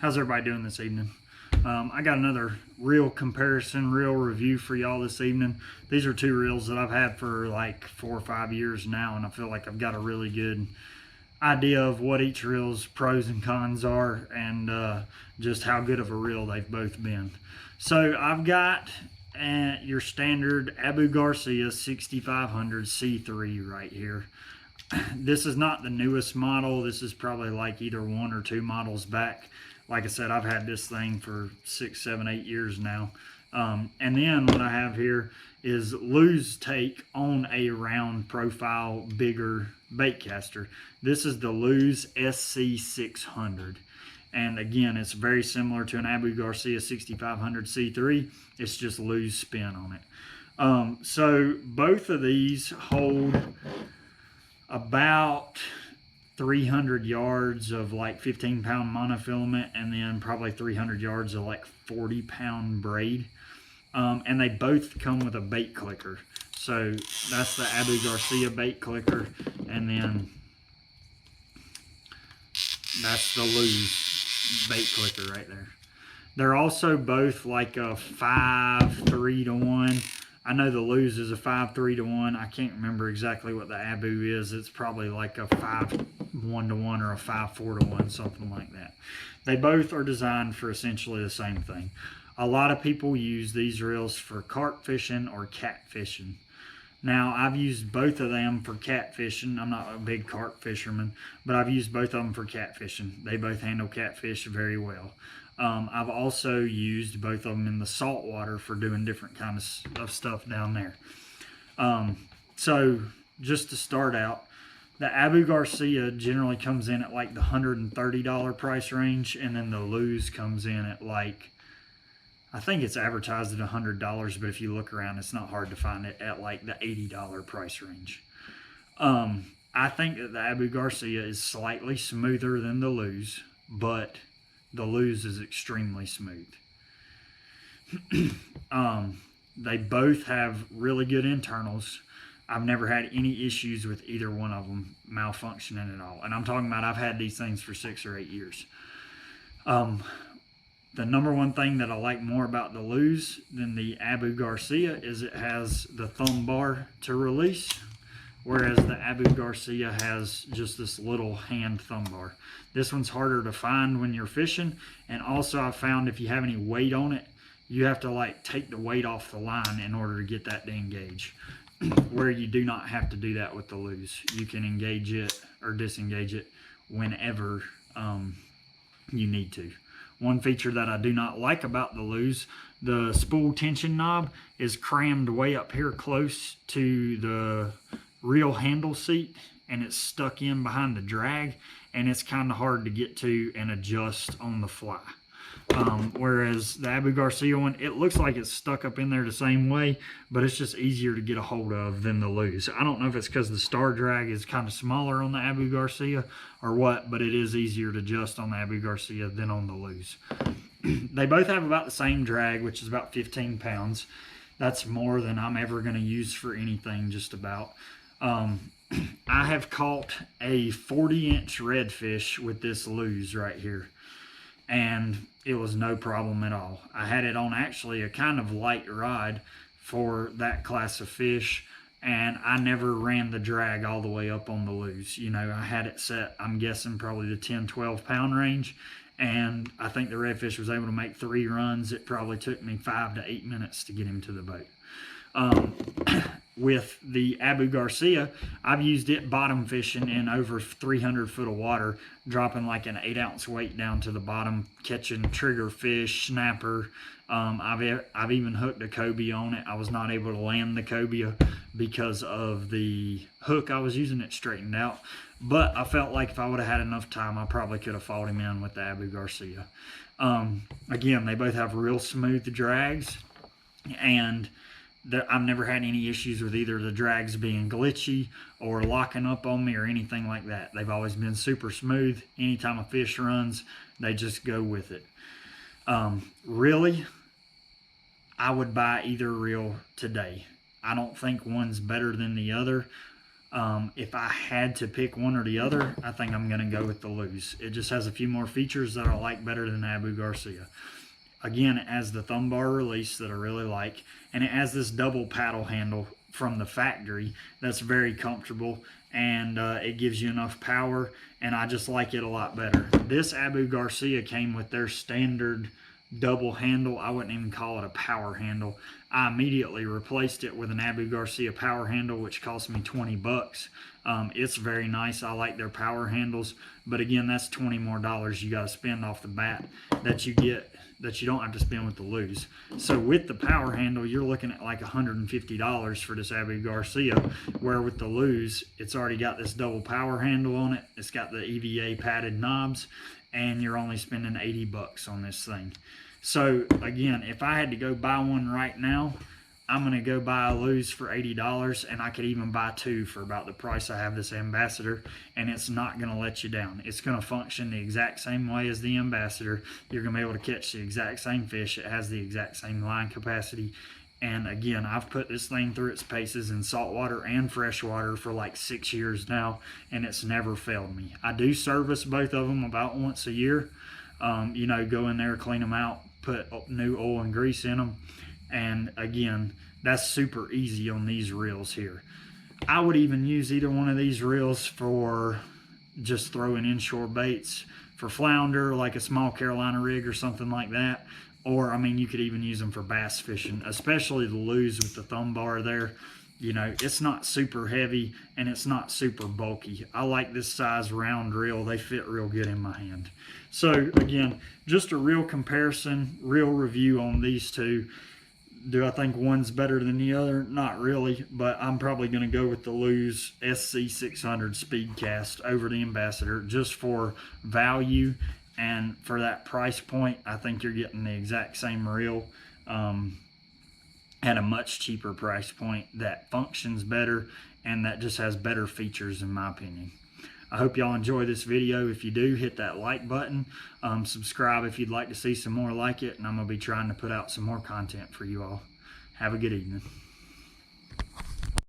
How's everybody doing this evening? I got another reel comparison, reel review for y'all this evening. These are two reels that I've had for like 4 or 5 years now, and I feel like I've got a really good idea of what each reel's pros and cons are, and just how good of a reel they've both been. So I've got your standard Abu Garcia 6500 C3 right here. This is not the newest model. This is probably like either 1 or 2 models back. Like I said, I've had this thing for 6, 7, 8 years now. And then what I have here is Lews' take on a round profile, bigger bait caster. This is the Lews SC600. And again, it's very similar to an Abu Garcia 6500 C3. It's just Lews' spin on it. So both of these hold about 300 yards of like 15-pound monofilament, and then probably 300 yards of like 40-pound braid. And they both come with a bait clicker. So that's the Abu Garcia bait clicker, and then that's the Lews bait clicker right there. They're also both like a 5-3-to-1. I know the Lews is a 5-3-to-1. I can't remember exactly what the Abu is. It's probably like a 5-1-to-1 or a 5-4-to-1, something like that. They both are designed for essentially the same thing. A lot of people use these reels for carp fishing or cat fishing. Now, I've used both of them for cat fishing. I'm not a big carp fisherman, but I've used both of them for cat fishing. They both handle catfish very well. I've also used both of them in the salt water for doing different kinds of stuff down there. So just to start out, the Abu Garcia generally comes in at like the $130 price range, and then the Lews comes in at like, I think it's advertised at $100, but if you look around, it's not hard to find it at like the $80 price range. I think that the Abu Garcia is slightly smoother than the Lews, but the Lews is extremely smooth. They both have really good internals. I've never had any issues with either one of them malfunctioning at all. And I'm talking about I've had these things for 6 or 8 years. The number one thing that I like more about the Lews than the Abu Garcia is it has the thumb bar to release, whereas the Abu Garcia has just this little hand thumb bar. This one's harder to find when you're fishing, and also I found if you have any weight on it, you have to like take the weight off the line in order to get that to engage, where you do not have to do that with the Lews. You can engage it or disengage it whenever you need to. One feature that I do not like about the Lews, the spool tension knob is crammed way up here close to the reel handle seat, and it's stuck in behind the drag, and it's kind of hard to get to and adjust on the fly. Whereas the Abu Garcia one, it looks like it's stuck up in there the same way, but it's just easier to get a hold of than the Lews. I don't know if it's because the star drag is kind of smaller on the Abu Garcia or what, but it is easier to adjust on the Abu Garcia than on the Lews. They both have about the same drag, which is about 15 pounds. That's more than I'm ever going to use for anything, just about. I have caught a 40-inch redfish with this Lews right here, and it was no problem at all. I had it on actually a kind of light rod for that class of fish, and I never ran the drag all the way up on the Lews. You know, I had it set, I'm guessing, probably the 10-12 pound range, and I think the redfish was able to make 3 runs. It probably took me 5 to 8 minutes to get him to the boat. With the Abu Garcia, I've used it bottom fishing in over 300 foot of water, dropping like an 8-ounce weight down to the bottom, catching trigger fish, snapper. I've even hooked a cobia on it. I was not able to land the cobia because of the hook I was using. It straightened out, but I felt like if I would have had enough time, I probably could have fought him in with the Abu Garcia. Again, they both have real smooth drags, and I've never had any issues with either the drags being glitchy or locking up on me or anything like that. They've always been super smooth. Anytime a fish runs, they just go with it. Really, I would buy either reel today. I don't think one's better than the other. If I had to pick one or the other, I think I'm going to go with the Lews. It just has a few more features that I like better than Abu Garcia. Again, it has the thumb bar release that I really like, and it has this double paddle handle from the factory that's very comfortable, and it gives you enough power, and I just like it a lot better. This Abu Garcia came with their standard double handle. I wouldn't even call it a power handle. I immediately replaced it with an Abu Garcia power handle, which cost me 20 bucks. It's very nice. I like their power handles, but again, that's $20 more you got to spend off the bat that you get that you don't have to spend with the Lews. So with the power handle, you're looking at like $150 for this Abu Garcia, where with the Lews, it's already got this double power handle on it. It's got the EVA padded knobs, and you're only spending 80 bucks on this thing. So again, if I had to go buy one right now, I'm going to go buy a Lews for $80, and I could even buy two for about the price I have this Ambassador, and it's not going to let you down. It's going to function the exact same way as the Ambassador. You're going to be able to catch the exact same fish. It has the exact same line capacity. And again, I've put this thing through its paces in saltwater and freshwater for like 6 years now, and it's never failed me. I do service both of them about once a year. You know, go in there, clean them out, put new oil and grease in them. And again, that's super easy on these reels here. I would even use either one of these reels for just throwing inshore baits for flounder, like a small Carolina rig or something like that. Or, I mean, you could even use them for bass fishing, especially the Lews with the thumb bar there. You know, it's not super heavy and it's not super bulky. I like this size round reel. They fit real good in my hand. So again, just a real comparison, real review on these two. Do I think one's better than the other? Not really, but I'm probably going to go with the Lews SC600 Speedcast over the Ambassador just for value, and for that price point, I think you're getting the exact same reel at a much cheaper price point that functions better and that just has better features in my opinion. I hope y'all enjoy this video. If you do, hit that like button. Subscribe if you'd like to see some more like it, and I'm going to be trying to put out some more content for you all. Have a good evening.